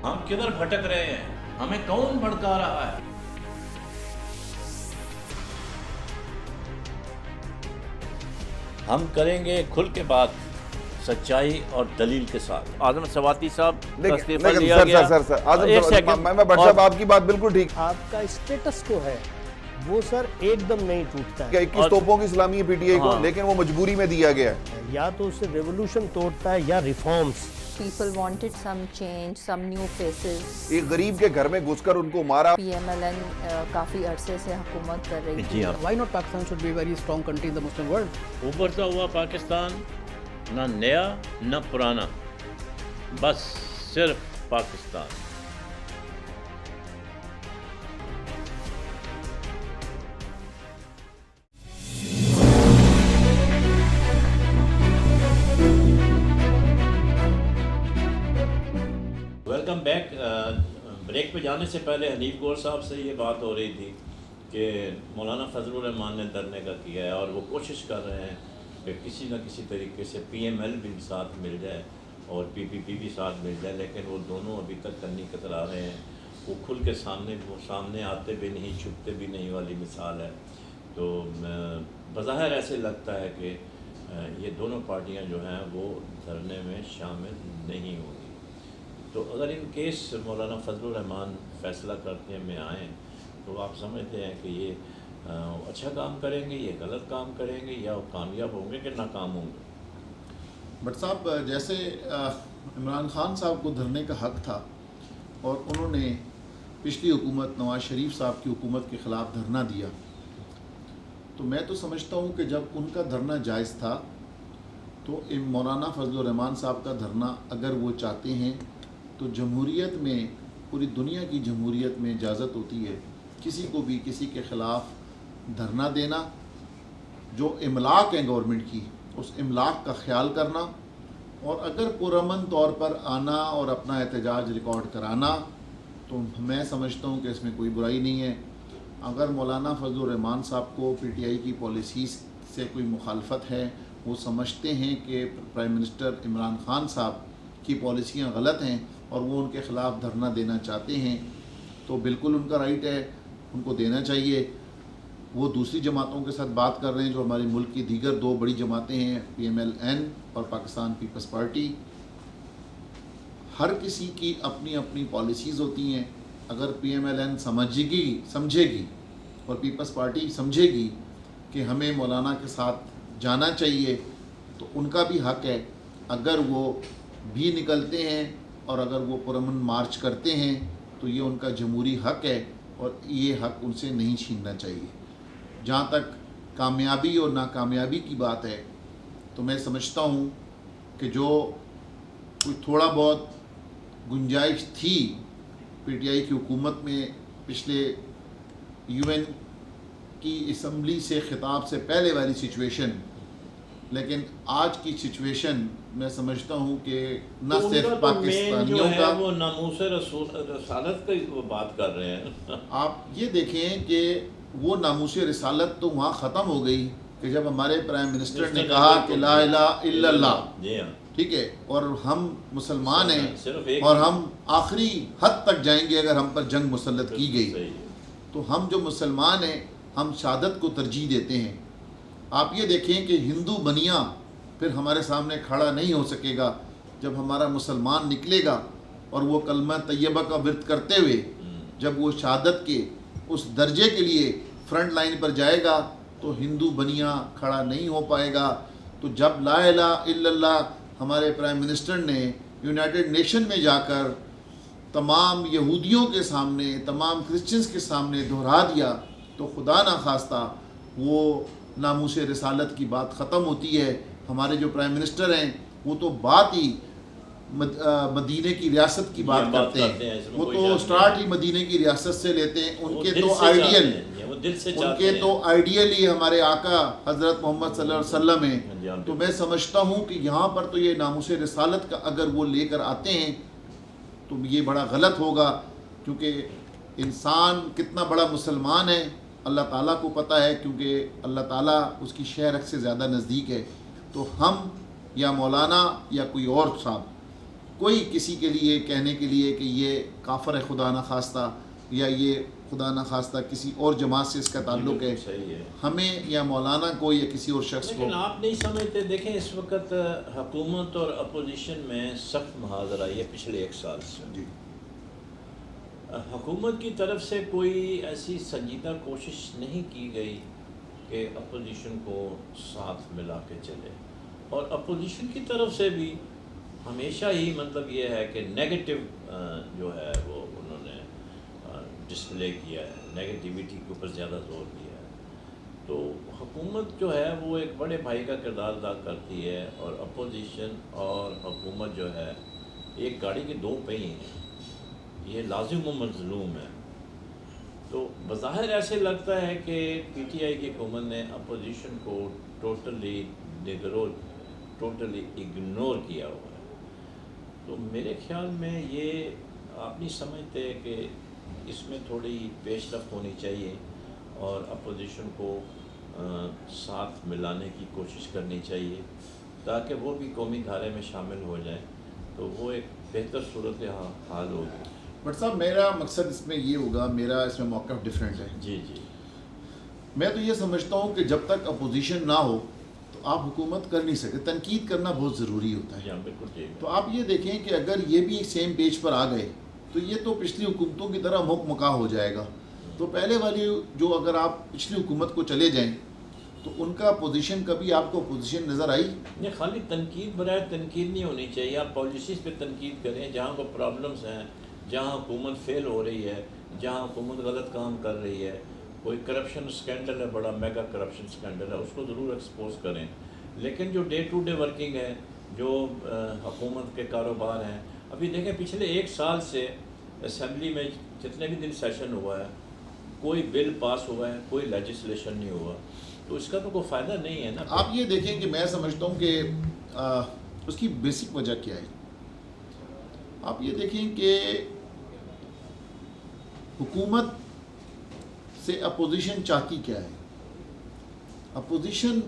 ہم کدھر بھٹک رہے ہیں؟ ہمیں کون بھڑکا رہا ہے؟ ہم کریں گے کھل کے بات، سچائی اور دلیل کے ساتھ۔ اعظم سواتی صاحب کا استعفیٰ لیا گیا۔ میں بٹ صاحب آپ کی بات بالکل ٹھیک۔ آپ کا اسٹیٹس کو ہے وہ سر ایک دم نہیں ٹوٹتا ہے۔ 21 توپوں کی سلامی ہے پی ٹی آئی کو، لیکن وہ مجبوری میں دیا گیا ہے۔ یا تو اسے ریولوشن توڑتا ہے یا reforms. People wanted some change, some new faces. ایک غریب کے گھر میں گھس کر ان کو مارا۔ PMLN کافی عرصے سے حکومت کر رہی تھی۔ Why not Pakistan should be a very strong country in the Muslim world? ابھرتا ہوا پاکستان، نہ نیا نہ پرانا، بس صرف پاکستان۔ Welcome back. بریک پہ جانے سے پہلے حنیف گور صاحب سے یہ بات ہو رہی تھی کہ مولانا فضل الرحمان نے دھرنے کا کیا ہے اور وہ کوشش کر رہے ہیں کہ کسی نہ کسی طریقے سے پی ایم ایل بھی ساتھ مل جائے اور پی پی پی بھی ساتھ مل جائے، لیکن وہ دونوں ابھی تک کنی کترا رہے ہیں۔ وہ کھل کے سامنے آتے بھی نہیں، چھپتے بھی نہیں والی مثال ہے۔ تو بظاہر ایسے لگتا ہے کہ یہ دونوں پارٹیاں جو ہیں وہ دھرنے میں شامل نہیں ہوں گی۔ تو اگر ان کیس مولانا فضل الرحمان فیصلہ کرتے میں آئیں تو آپ سمجھتے ہیں کہ یہ اچھا کام کریں گے، یہ غلط کام کریں گے، یا وہ کامیاب ہوں گے کہ ناکام ہوں گے؟ بٹ صاحب جیسے عمران خان صاحب کو دھرنے کا حق تھا اور انہوں نے پچھلی حکومت نواز شریف صاحب کی حکومت کے خلاف دھرنا دیا، تو میں تو سمجھتا ہوں کہ جب ان کا دھرنا جائز تھا تو مولانا فضل الرحمان صاحب کا دھرنا اگر وہ چاہتے ہیں تو جمہوریت میں، پوری دنیا کی جمہوریت میں اجازت ہوتی ہے کسی کو بھی کسی کے خلاف دھرنا دینا، جو املاک ہیں گورنمنٹ کی اس املاک کا خیال کرنا، اور اگر پرامن طور پر آنا اور اپنا احتجاج ریکارڈ کرانا، تو میں سمجھتا ہوں کہ اس میں کوئی برائی نہیں ہے۔ اگر مولانا فضل الرحمان صاحب کو پی ٹی آئی کی پالیسیز سے کوئی مخالفت ہے، وہ سمجھتے ہیں کہ پرائم منسٹر عمران خان صاحب کی پالیسیاں غلط ہیں اور وہ ان کے خلاف دھرنا دینا چاہتے ہیں، تو بالکل ان کا رائٹ ہے، ان کو دینا چاہیے۔ وہ دوسری جماعتوں کے ساتھ بات کر رہے ہیں جو ہمارے ملک کی دیگر دو بڑی جماعتیں ہیں، پی ایم ایل این اور پاکستان پیپلز پارٹی۔ ہر کسی کی اپنی اپنی پالیسیز ہوتی ہیں۔ اگر پی ایم ایل این سمجھے گی اور پیپلز پارٹی سمجھے گی کہ ہمیں مولانا کے ساتھ جانا چاہیے تو ان کا بھی حق ہے۔ اگر وہ بھی نکلتے ہیں اور اگر وہ پرامن مارچ کرتے ہیں تو یہ ان کا جمہوری حق ہے اور یہ حق ان سے نہیں چھیننا چاہیے۔ جہاں تک کامیابی اور ناکامیابی کی بات ہے تو میں سمجھتا ہوں کہ جو کوئی تھوڑا بہت گنجائش تھی پی ٹی آئی کی حکومت میں پچھلے یو این کی اسمبلی سے خطاب سے پہلے والی سچویشن، لیکن آج کی سچویشن میں سمجھتا ہوں کہ نہ صرف پاکستانیوں کا، وہ ناموس رسالت کی وہ بات کر رہے ہیں۔ آپ یہ دیکھیں کہ وہ ناموس رسالت تو وہاں ختم ہو گئی کہ جب ہمارے پرائم منسٹر نے کہا کہ لا الہ الا اللہ، ٹھیک ہے، اور ہم مسلمان ہیں اور ہم آخری حد تک جائیں گے اگر ہم پر جنگ مسلط کی گئی، تو ہم جو مسلمان ہیں ہم شہادت کو ترجیح دیتے ہیں۔ آپ یہ دیکھیں کہ ہندو بنیا پھر ہمارے سامنے کھڑا نہیں ہو سکے گا جب ہمارا مسلمان نکلے گا اور وہ کلمہ طیبہ کا ورد کرتے ہوئے جب وہ شہادت کے اس درجے کے لیے فرنٹ لائن پر جائے گا تو ہندو بنیا کھڑا نہیں ہو پائے گا۔ تو جب لا الہ الا اللہ ہمارے پرائم منسٹر نے یونائٹڈ نیشن میں جا کر تمام یہودیوں کے سامنے، تمام کرسچنز کے سامنے دہرا دیا تو خدا نخواستہ وہ ناموس رسالت کی بات ختم ہوتی ہے۔ ہمارے جو پرائم منسٹر ہیں وہ تو بات ہی مدینہ کی ریاست کی بات کرتے ہیں، وہ تو سٹارٹ ہی مدینہ کی ریاست سے لیتے ہیں۔ ان کے تو آئیڈیل ہی ہمارے آقا حضرت محمد صلی اللہ علیہ وسلم ہیں۔ تو میں سمجھتا ہوں کہ یہاں پر تو یہ ناموس رسالت کا اگر وہ لے کر آتے ہیں تو یہ بڑا غلط ہوگا، کیونکہ انسان کتنا بڑا مسلمان ہے اللہ تعالیٰ کو پتہ ہے، کیونکہ اللہ تعالیٰ اس کی شہ رگ سے زیادہ نزدیک ہے۔ تو ہم یا مولانا یا کوئی اور صاحب کوئی کسی کے لیے کہنے کے لیے کہ یہ کافر ہے خدا نخواستہ یا یہ خدا نخواستہ کسی اور جماعت سے اس کا تعلق ہے، صحیح ہے، ہمیں یا مولانا کو یا کسی اور شخص کو. لیکن آپ نہیں سمجھتے. دیکھیں اس وقت حکومت اور اپوزیشن میں سخت محاذ آئی ہے پچھلے 1 سال سے. جی حکومت کی طرف سے کوئی ایسی سنجیدہ کوشش نہیں کی گئی کہ اپوزیشن کو ساتھ ملا کے چلے، اور اپوزیشن کی طرف سے بھی ہمیشہ ہی مطلب یہ ہے کہ نیگیٹو جو ہے وہ انہوں نے ڈسپلے کیا ہے، نیگیٹیویٹی کے اوپر زیادہ زور دیا ہے. تو حکومت جو ہے وہ ایک بڑے بھائی کا کردار ادا کرتی ہے، اور اپوزیشن اور حکومت جو ہے ایک گاڑی کے 2 پہیے ہیں، یہ لازم و مظلوم ہے. تو بظاہر ایسے لگتا ہے کہ پی ٹی آئی کی حکومت نے اپوزیشن کو ٹوٹلی اگنور کیا ہوا ہے. تو میرے خیال میں یہ آپ نہیں سمجھتے کہ اس میں تھوڑی پیش رفت ہونی چاہیے اور اپوزیشن کو ساتھ ملانے کی کوشش کرنی چاہیے تاکہ وہ بھی قومی دھارے میں شامل ہو جائیں، تو وہ ایک بہتر صورت حال ہوگی. بٹ صاحب میرا مقصد اس میں یہ ہوگا، میرا اس میں موقف ڈیفرنٹ ہے. جی جی، میں تو یہ سمجھتا ہوں کہ جب تک اپوزیشن نہ ہو تو آپ حکومت کر نہیں سکتے. تنقید کرنا بہت ضروری ہوتا ہے. بالکل ٹھیک. تو آپ یہ دیکھیں کہ اگر یہ بھی ایک سیم پیج پر آ گئے تو یہ تو پچھلی حکومتوں کی طرح مکہ ہو جائے گا. تو پہلے والی جو اگر آپ پچھلی حکومت کو چلے جائیں تو ان کا پوزیشن کبھی آپ کو پوزیشن نظر آئی؟ نہیں، خالی تنقید برائے تنقید نہیں ہونی چاہیے. آپ پالیسیز پہ تنقید کریں، جہاں کو پرابلمس ہیں، جہاں حکومت فیل ہو رہی ہے، جہاں حکومت غلط کام کر رہی ہے، کوئی کرپشن سکینڈل ہے، بڑا میگا کرپشن سکینڈل ہے، اس کو ضرور ایکسپوز کریں. لیکن جو ڈے ٹو ڈے ورکنگ ہے، جو حکومت کے کاروبار ہیں، ابھی دیکھیں پچھلے 1 سال سے اسمبلی میں جتنے بھی دن سیشن ہوا ہے کوئی بل پاس ہوا ہے، کوئی لیجسلیشن نہیں ہوا. تو اس کا تو کوئی فائدہ نہیں ہے نا. آپ یہ دیکھیں کہ میں سمجھتا ہوں کہ اس کی بیسک وجہ کیا ہے. آپ یہ دیکھیں کہ حکومت سے اپوزیشن چاہتی کیا ہے. اپوزیشن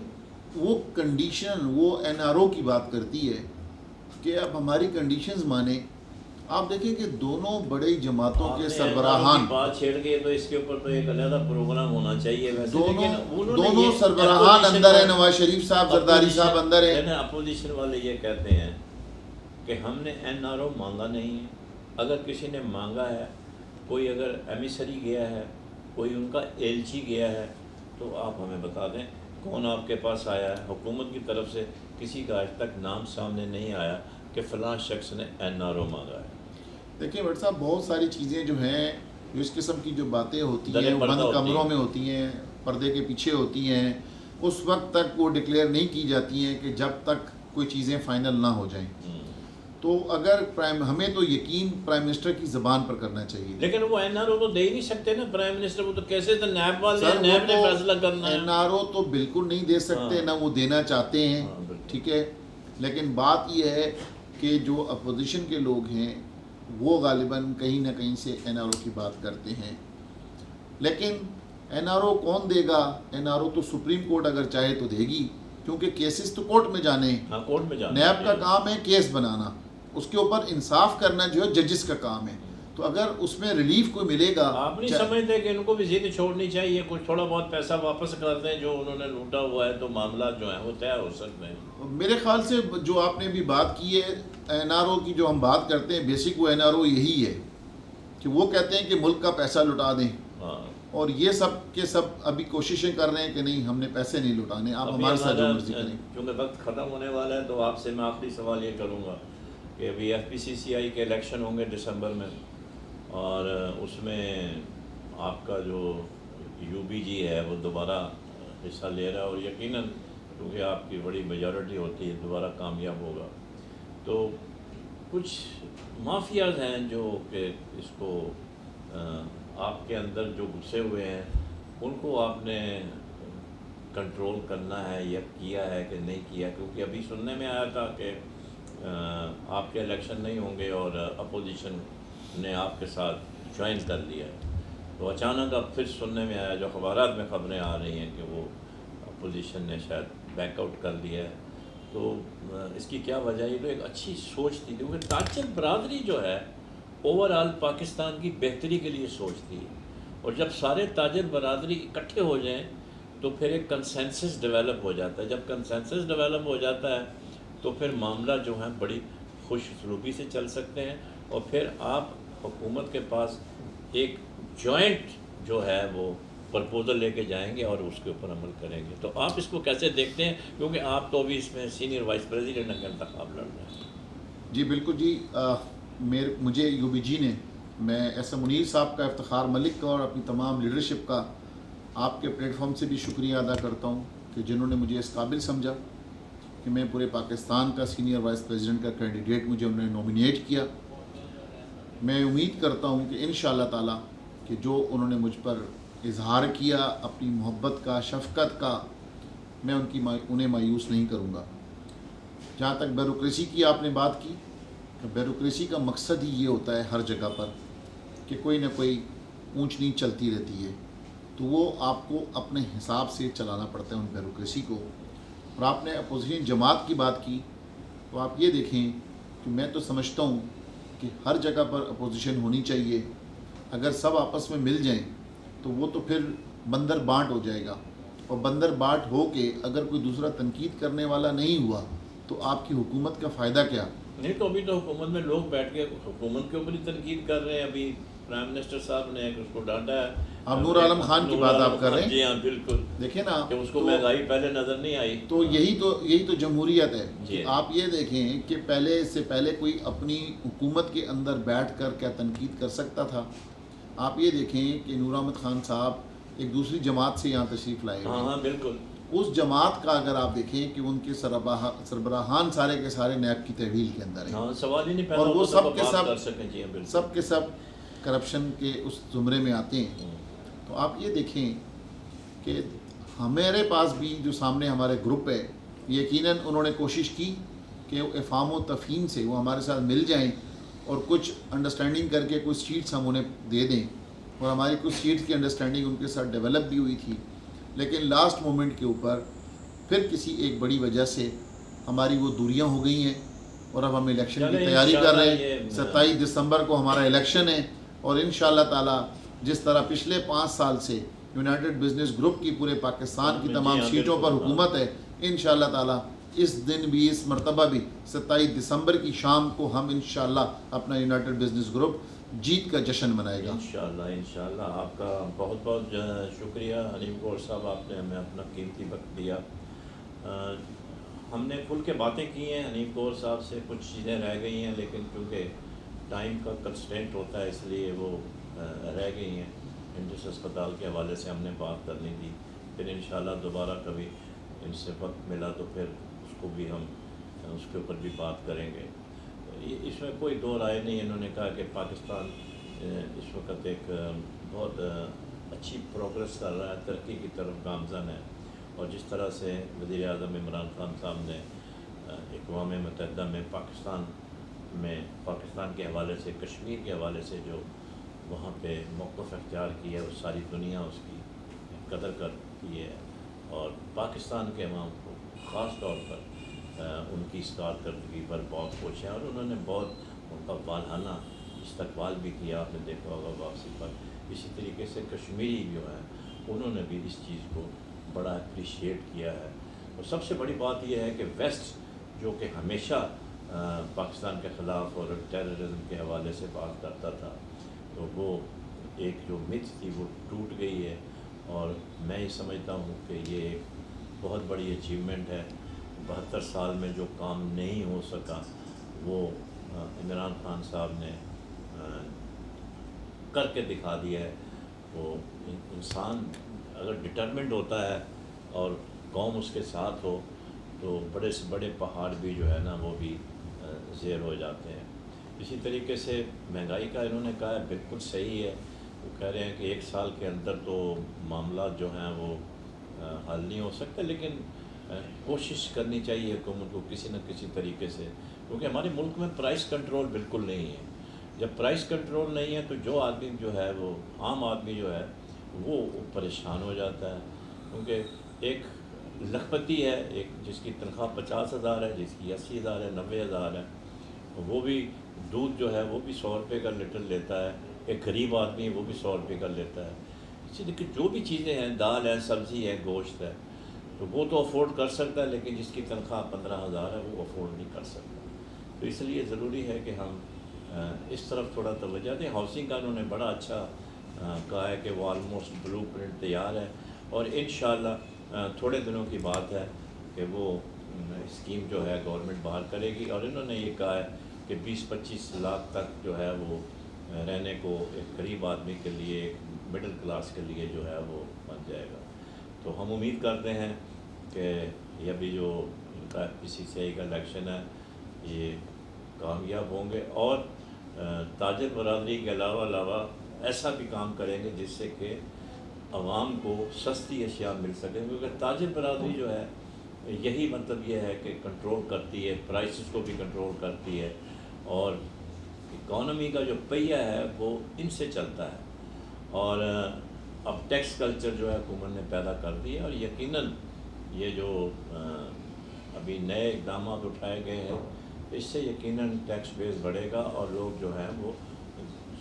وہ کنڈیشن، وہ NRO کی بات کرتی ہے کہ اب ہماری کنڈیشنز مانیں. آپ دیکھیں کہ دونوں بڑی جماعتوں کے سربراہان، بات چھیڑ گئے تو اس کے اوپر تو ایک علیحدہ پروگرام ہونا چاہیے. دونوں سربراہان اندر ہیں، نواز شریف صاحب، زرداری صاحب اندر ہیں. اپوزیشن والے یہ کہتے ہیں کہ ہم نے NRO مانگا نہیں ہے. اگر کسی نے مانگا ہے، کوئی اگر ایمیسری گیا ہے، کوئی ان کا ایلچی گیا ہے، تو آپ ہمیں بتا دیں کون آپ کے پاس آیا ہے. حکومت کی طرف سے کسی کا آج تک نام سامنے نہیں آیا کہ فلاں شخص نے NRO مانگا ہے. دیکھیں بٹ صاحب، بہت ساری چیزیں جو ہیں، جو اس قسم کی جو باتیں ہوتی ہیں وہ بند کمروں میں ہوتی ہیں، پردے کے پیچھے ہوتی ہیں. اس وقت تک وہ ڈکلیئر نہیں کی جاتی ہیں کہ جب تک کوئی چیزیں فائنل نہ ہو جائیں. تو اگر ہمیں تو یقین پرائم منسٹر کی زبان پر کرنا چاہیے. لیکن وہ NRO تو دے ہی نہیں سکتے نا پرائم منسٹر. وہ تو کیسے تو نیب والے ہیں، نیب نے فیصلہ کرنا ہے. NRO تو بالکل نہیں دے سکتے، نہ وہ دینا چاہتے ہیں. ٹھیک ہے، لیکن بات یہ ہے کہ جو اپوزیشن کے لوگ ہیں وہ غالباً کہیں نہ کہیں سے NRO کی بات کرتے ہیں. لیکن NRO کون دے گا؟ NRO تو سپریم کورٹ اگر چاہے تو دے گی، کیونکہ کیسز تو کورٹ میں جانے ہیں. کورٹ میں جانے. نیب کا کام ہے کیس بنانا، اس کے اوپر انصاف کرنا جو ہے ججز کا کام ہے. تو اگر اس میں ریلیف کوئی ملے گا. آپ نہیں سمجھتے کہ ان کو بھی ضد چھوڑنی چاہیے، کچھ تھوڑا بہت پیسہ واپس کر دیں جو انہوں نے لوٹا ہوا ہے، تو معاملات جو ہیں وہ طے ہو سکتے ہیں. میرے خیال سے جو آپ نے بھی بات کی ہے NRO کی، جو ہم بات کرتے ہیں بیسک وہ NRO یہی ہے کہ وہ کہتے ہیں کہ ملک کا پیسہ لٹا دیں. اور یہ سب کے سب ابھی کوششیں کر رہے ہیں کہ نہیں، ہم نے پیسے نہیں لٹانے، آپ ہمارے ساتھ جو مرضی کریں. کیونکہ وقت ختم ہونے والا ہے تو آپ سے میں آخری سوال یہ کروں گا کہ ابھی FPCCI کے الیکشن ہوں گے دسمبر میں، اور اس میں آپ کا جو UBG ہے وہ دوبارہ حصہ لے رہا ہے، اور یقیناً کیونکہ آپ کی بڑی میجورٹی ہوتی ہے دوبارہ کامیاب ہوگا. تو کچھ مافیاز ہیں جو کہ اس کو آپ کے اندر جو گھسے ہوئے ہیں ان کو آپ نے کنٹرول کرنا ہے یا کیا ہے کہ نہیں کیا. کیونکہ ابھی سننے میں آیا تھا کہ آپ کے الیکشن نہیں ہوں گے اور اپوزیشن نے آپ کے ساتھ جوائن کر لیا ہے. تو اچانک اب پھر سننے میں آیا، جو اخبارات میں خبریں آ رہی ہیں کہ وہ اپوزیشن نے شاید بیک آؤٹ کر لیا ہے. تو اس کی کیا وجہ ہے؟ یہ تو ایک اچھی سوچ تھی، کیونکہ تاجر برادری جو ہے اوور آل پاکستان کی بہتری کے لیے سوچتی ہے، اور جب سارے تاجر برادری اکٹھے ہو جائیں تو پھر ایک کنسنسس ڈیولپ ہو جاتا ہے. جب کنسنسس ڈیولپ ہو جاتا ہے تو پھر معاملہ جو ہے بڑی خوش اسلوبی سے چل سکتے ہیں، اور پھر آپ حکومت کے پاس ایک جوائنٹ جو ہے وہ پرپوزل لے کے جائیں گے اور اس کے اوپر عمل کریں گے. تو آپ اس کو کیسے دیکھتے ہیں، کیونکہ آپ تو ابھی اس میں سینئر وائس پریزیڈنٹ کا انتخاب لڑ رہے ہیں؟ جی بالکل جی، مجھے یو بی جی نے، میں ایس ایم منیر صاحب کا، افتخار ملک کا اور اپنی تمام لیڈرشپ کا آپ کے پلیٹ فارم سے بھی شکریہ ادا کرتا ہوں کہ جنہوں نے مجھے اس قابل سمجھا کہ میں پورے پاکستان کا سینئر وائس پریزیڈنٹ کا کینڈیڈیٹ مجھے انہوں نے نومینیٹ کیا. میں امید کرتا ہوں کہ انشاءاللہ تعالی کہ جو انہوں نے مجھ پر اظہار کیا اپنی محبت کا، شفقت کا، میں انہیں مایوس نہیں کروں گا. جہاں تک بیوروکریسی کی آپ نے بات کی، تو بیوروکریسی کا مقصد ہی یہ ہوتا ہے ہر جگہ پر کہ کوئی نہ کوئی اونچ نیچ چلتی رہتی ہے، تو وہ آپ کو اپنے حساب سے چلانا پڑتا ہے ان بیوروکریسی کو. اور آپ نے اپوزیشن جماعت کی بات کی، تو آپ یہ دیکھیں کہ میں تو سمجھتا ہوں کہ ہر جگہ پر اپوزیشن ہونی چاہیے. اگر سب آپس میں مل جائیں تو وہ تو پھر بندر بانٹ ہو جائے گا، اور بندر بانٹ ہو کے اگر کوئی دوسرا تنقید کرنے والا نہیں ہوا تو آپ کی حکومت کا فائدہ کیا؟ نہیں تو ابھی تو حکومت میں لوگ بیٹھ کے حکومت کے اوپر ہی تنقید کر رہے ہیں. ابھی پرائم منسٹر صاحب نے اس کو ڈانٹا ہے. آپ نور عالم خان کی بات آپ کر رہے ہیں؟ جی ہاں بالکل. دیکھیں نا کہ اس کو مہنگائی پہلے نظر نہیں آئی. تو یہی تو جمہوریت ہے. جی. آپ یہ دیکھیں کہ اس سے پہلے کوئی اپنی حکومت کے اندر بیٹھ کر کیا تنقید کر سکتا تھا؟ آپ یہ دیکھیں کہ نور احمد خان صاحب ایک دوسری جماعت سے یہاں تشریف لائے ہوئے. ہاں بالکل. اس جماعت کا اگر آپ دیکھیں کہ ان کے سربراہان سارے کے سارے نیب کی تحویل کے اندر ہیں. ہاں سوال ہی نہیں پیدا اور وہ ہوتا سب کے بات سب کر سکیں. جی ہاں بالکل. سب کے سب کرپشن کے اس زمرے میں آتے ہیں. تو آپ یہ دیکھیں کہ ہمارے پاس بھی جو سامنے ہمارے گروپ ہے، یقیناً انہوں نے کوشش کی کہ افہام و تفہیم سے وہ ہمارے ساتھ مل جائیں اور کچھ انڈرسٹینڈنگ کر کے کچھ سیٹس ہم انہیں دے دیں، اور ہماری کچھ سیٹس کی انڈرسٹینڈنگ ان کے ساتھ ڈیولپ بھی ہوئی تھی. لیکن لاسٹ مومنٹ کے اوپر پھر کسی ایک بڑی وجہ سے ہماری وہ دوریاں ہو گئی ہیں، اور اب ہم الیکشن کی تیاری کر رہے ہیں. 27 دسمبر کو ہمارا الیکشن ہے، اور انشاءاللہ تعالی جس طرح پچھلے 5 سال سے یونائٹڈ بزنس گروپ کی پورے پاکستان کی تمام سیٹوں پر حکومت ہے، انشاءاللہ تعالی اس دن بھی، اس مرتبہ بھی 27 دسمبر کی شام کو ہم انشاءاللہ اپنا یونائٹڈ بزنس گروپ جیت کا جشن منائے گا. انشاءاللہ. آپ کا بہت بہت شکریہ حنیف گور صاحب، آپ نے ہمیں اپنا قیمتی وقت دیا. ہم نے کھل کے باتیں کی ہیں حنیف گور صاحب سے، کچھ چیزیں رہ گئی ہیں لیکن چونکہ ٹائم کا کنسٹرینٹ ہوتا ہے اس لیے وہ رہ گئی ہیں. انڈس اسپتال کے حوالے سے ہم نے بات کرنی تھی، پھر انشاءاللہ دوبارہ کبھی ان سے وقت ملا تو پھر اس کو بھی ہم اس کے اوپر بھی بات کریں گے. اس میں کوئی دو رائے نہیں. انہوں نے کہا کہ پاکستان اس وقت ایک بہت اچھی پروگرس کر رہا ہے، ترقی کی طرف گامزن ہے، اور جس طرح سے وزیر اعظم عمران خان صاحب نے اقوام متحدہ میں پاکستان کے حوالے سے، کشمیر کے حوالے سے جو وہاں پہ موقف اختیار کیا ہے، وہ ساری دنیا اس کی قدر کرتی ہے، اور پاکستان کے عوام کو خاص طور پر ان کی اس کارکردگی پر بہت خوش ہیں، اور انہوں نے بہت ان کا والہانہ استقبال بھی کیا. آپ نے دیکھا ہوگا واپسی پر. اسی طریقے سے کشمیری جو ہیں انہوں نے بھی اس چیز کو بڑا اپریشیٹ کیا ہے. اور سب سے بڑی بات یہ ہے کہ ویسٹ جو کہ ہمیشہ پاکستان کے خلاف اور ٹیررزم کے حوالے سے بات کرتا تھا، تو وہ ایک جو متھ تھی وہ ٹوٹ گئی ہے، اور میں یہ سمجھتا ہوں کہ یہ ایک بہت بڑی اچیومنٹ ہے. 72 سال میں جو کام نہیں ہو سکا وہ عمران خان صاحب نے کر کے دکھا دیا ہے. وہ انسان اگر ڈٹرمنٹ ہوتا ہے اور قوم اس کے ساتھ ہو تو بڑے سے بڑے پہاڑ بھی جو ہے نا وہ بھی زیر ہو جاتے ہیں. اسی طریقے سے مہنگائی کا انہوں نے کہا ہے، بالکل صحیح ہے. وہ کہہ رہے ہیں کہ 1 سال کے اندر تو معاملات جو ہیں وہ حل نہیں ہو سکتے، لیکن کوشش کرنی چاہیے حکومت کو کسی نہ کسی طریقے سے، کیونکہ ہمارے ملک میں پرائس کنٹرول بالکل نہیں ہے. جب پرائس کنٹرول نہیں ہے تو جو آدمی جو ہے وہ عام آدمی جو ہے وہ پریشان ہو جاتا ہے. کیونکہ ایک لکھپتی ہے، ایک جس کی تنخواہ 50,000 ہے، جس کی 80,000 ہے، 90,000 ہے، وہ بھی دودھ جو ہے وہ بھی 100 روپے کا لیٹر لیتا ہے. ایک غریب آدمی ہے وہ بھی 100 روپے کا لیتا ہے. اسی لیے کہ جو بھی چیزیں ہیں، دال ہے، سبزی ہے، گوشت ہے، تو وہ تو افورڈ کر سکتا ہے، لیکن جس کی تنخواہ 15,000 ہے وہ افورڈ نہیں کر سکتا. تو اس لیے ضروری ہے کہ ہم اس طرف تھوڑا توجہ دیں. ہاؤسنگ کا انہوں نے بڑا اچھا کہا ہے کہ وہ آلموسٹ بلو پرنٹ تیار ہے، اور انشاءاللہ تھوڑے دنوں کی بات ہے کہ وہ اسکیم جو ہے گورنمنٹ باہر کرے گی. اور انہوں نے یہ کہا ہے کہ 20-25 لاکھ تک جو ہے وہ رہنے کو ایک غریب آدمی کے لیے، ایک مڈل کلاس کے لیے جو ہے وہ بن جائے گا. تو ہم امید کرتے ہیں کہ یہ ابھی جو ان کا PCCI کا الیکشن ہے یہ کامیاب ہوں گے، اور تاجر برادری کے علاوہ ایسا بھی کام کریں گے جس سے کہ عوام کو سستی اشیاء مل سکیں. کیونکہ تاجر برادری جو ہے یہی مطلب یہ ہے کہ کنٹرول کرتی ہے، پرائسز کو بھی کنٹرول کرتی ہے، اور اکانومی کا جو پہیہ ہے وہ ان سے چلتا ہے. اور اب ٹیکس کلچر جو ہے حکومت نے پیدا کر دی ہے، اور یقیناً یہ جو ابھی نئے اقدامات اٹھائے گئے ہیں اس سے یقیناً ٹیکس بیس بڑھے گا، اور لوگ جو ہیں وہ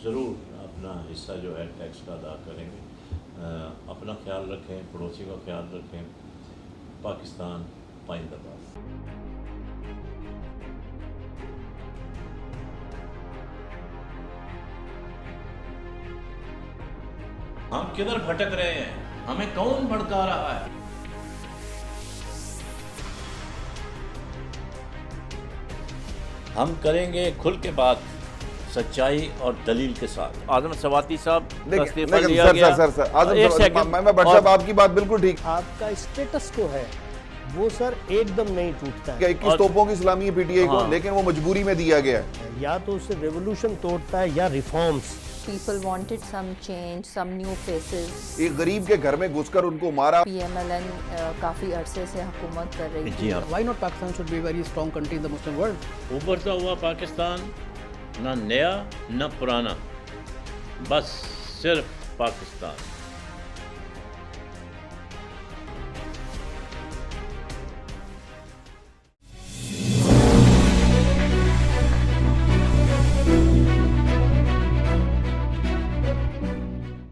ضرور اپنا حصہ جو ہے ٹیکس کا ادا کریں گے. اپنا خیال رکھیں، پڑوسیوں کا خیال رکھیں. پاکستان پائندہ باد. ہم کدھر بھٹک رہے ہیں؟ ہمیں کون بھڑکا رہا ہے؟ ہم کریں گے کھل کے بات، سچائی اور دلیل کے ساتھ. اعظم سواتی صاحب کا استعفیٰ لیا گیا. ایک سیکنڈ، میں بٹ صاحب آپ کی بات بالکل ٹھیک. آپ کا اسٹیٹس کو ہے وہ سر ایک دم نہیں ٹوٹتا ہے. 21 توپوں کی سلامی ہے PTI کو، لیکن وہ مجبوری میں دیا گیا ہے. یا تو اسے ریولوشن توڑتا ہے یا reforms. People wanted some change, some new faces. ایک غریب کے گھر میں گھس کر ان کو مارا. PMLN کافی عرصے سے حکومت کر رہی تھی. Why not Pakistan should be a very strong country in the Muslim world? ابھرتا ہوا پاکستان، نہ نیا نہ پرانا، بس صرف پاکستان.